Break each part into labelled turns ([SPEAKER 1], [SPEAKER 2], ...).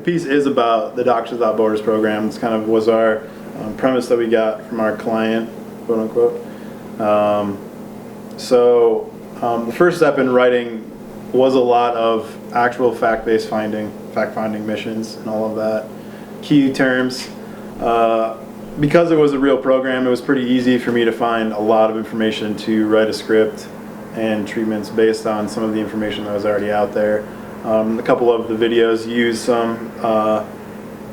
[SPEAKER 1] piece is about the Doctors Without Borders program. It's kind of was our premise that we got from our client, quote unquote. The first step in writing was a lot of actual fact-based fact-finding missions and all of that. Key terms. Because it was a real program, it was pretty easy for me to find a lot of information to write a script and treatments based on some of the information that was already out there. A couple of the videos use some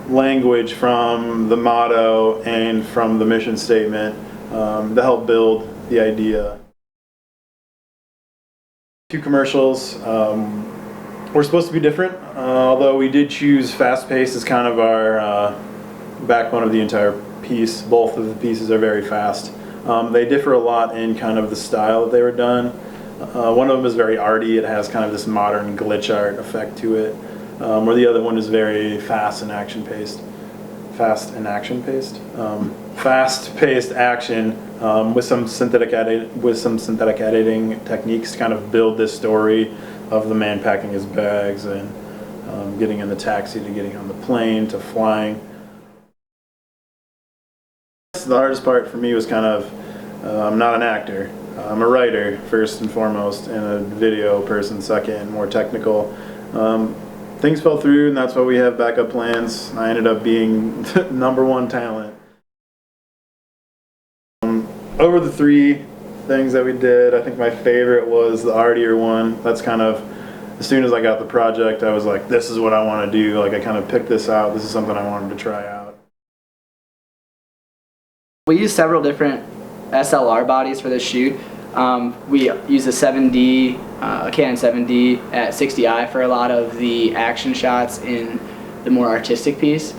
[SPEAKER 1] language from the motto and from the mission statement to help build the idea. 2 commercials were supposed to be different, although we did choose fast-paced as kind of our backbone of the entire piece. Both of the pieces are very fast. They differ a lot in kind of the style that they were done. One of them is very arty. It has kind of this modern glitch art effect to it, where the other one is very fast-paced action with some synthetic editing techniques to kind of build this story of the man packing his bags and getting in the taxi to getting on the plane to flying. The hardest part for me was kind of, I'm not an actor. I'm a writer, first and foremost, and a video person, second, and more technical. Things fell through, and that's why we have backup plans. I ended up being #1 talent. Over the 3 things that we did, I think my favorite was the artier one. That's kind of, as soon as I got the project, I was like, this is what I want to do. Like, I kind of picked this out. This is something I wanted to try out.
[SPEAKER 2] We used several different SLR bodies for this shoot. We used a 7D, a Canon 7D at 60i for a lot of the action shots in the more artistic piece.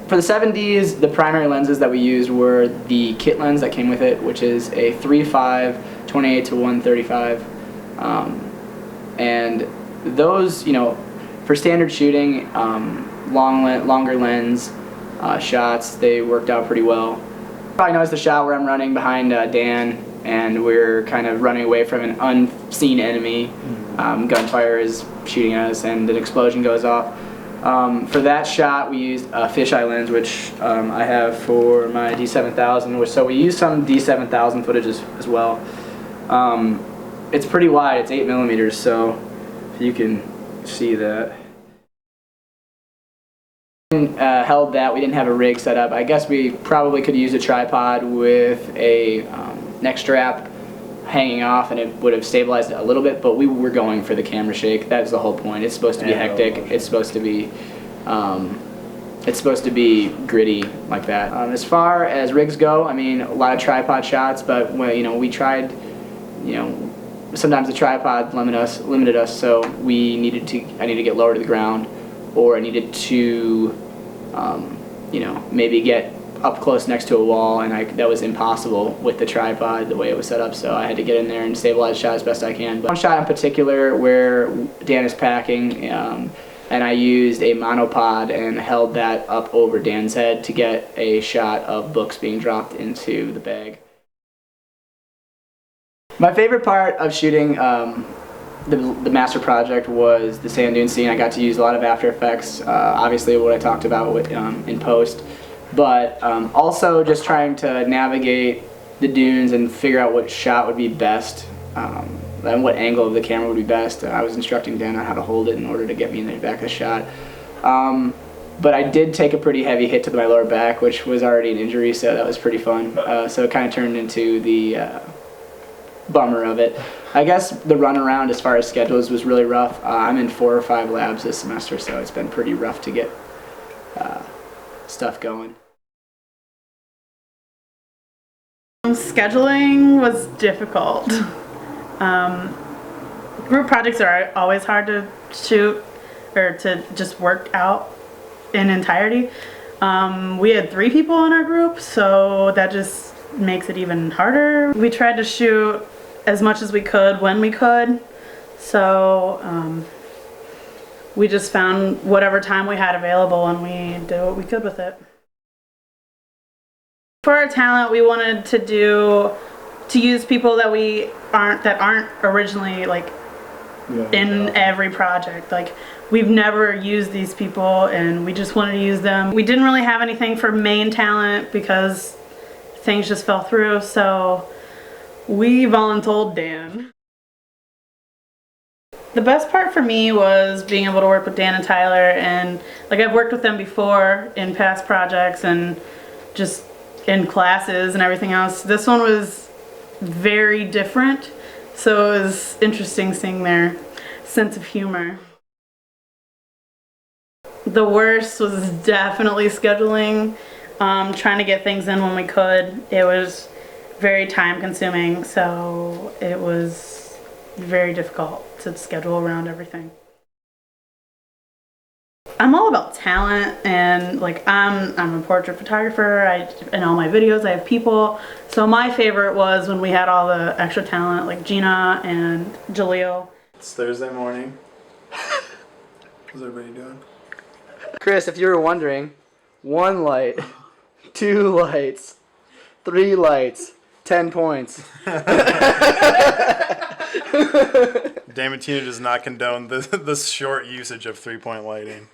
[SPEAKER 2] For the 7Ds, the primary lenses that we used were the kit lens that came with it, which is a 3.5, 28-135, and those, you know, for standard shooting, longer lens shots, they worked out pretty well. Probably noticed the shot where I'm running behind Dan, and we're kind of running away from an unseen enemy. Gunfire is shooting at us, and an explosion goes off. For that shot, we used a fisheye lens, which I have for my D7000. So we used some D7000 footage as well. It's pretty wide. It's 8mm, so if you can see that. Held that. We didn't have a rig set up. I guess we probably could use a tripod with a neck strap hanging off, and it would have stabilized it a little bit, but we were going for the camera shake. That's the whole point. It's supposed to be hectic. It's supposed to be gritty like that. As far as rigs go, I mean, a lot of tripod shots, but we tried, sometimes the tripod limited us, so I needed to get lower to the ground, or I needed to maybe get up close next to a wall, and that was impossible with the tripod the way it was set up, so I had to get in there and stabilize the shot as best I can. But one shot in particular where Dan is packing, and I used a monopod and held that up over Dan's head to get a shot of books being dropped into the bag. My favorite part of shooting the master project was the sand dune scene. I got to use a lot of After Effects, obviously what I talked about in post, but also just trying to navigate the dunes and figure out what shot would be best and what angle of the camera would be best. I was instructing Dan on how to hold it in order to get me in the back of the shot. But I did take a pretty heavy hit to my lower back, which was already an injury, so that was pretty fun. So it kind of turned into the bummer of it. I guess the run around as far as schedules was really rough. I'm in 4 or 5 labs this semester, so it's been pretty rough to get stuff going.
[SPEAKER 3] Scheduling was difficult. Group projects are always hard to shoot or to just work out in entirety. We had 3 people in our group, so that just makes it even harder. We tried to shoot as much as we could when we could, so we just found whatever time we had available and we did what we could with it. For our talent, we wanted to use people that aren't originally like in every project. Like, we've never used these people and we just wanted to use them. We didn't really have anything for main talent because things just fell through, so we voluntold Dan. The best part for me was being able to work with Dan and Tyler, and like, I've worked with them before in past projects and just in classes and everything else. This one was very different, so it was interesting seeing their sense of humor. The worst was definitely scheduling, trying to get things in when we could. It was very time consuming, so it was very difficult to schedule around everything. I'm all about talent, and like, I'm a portrait photographer. In all my videos I have people. So my favorite was when we had all the extra talent, like Gina and Jaleel.
[SPEAKER 1] It's Thursday morning. How's everybody doing?
[SPEAKER 2] Chris, if you were wondering, 1 light, 2 lights, 3 lights, 10 points.
[SPEAKER 1] Damatina does not condone the short usage of 3-point lighting.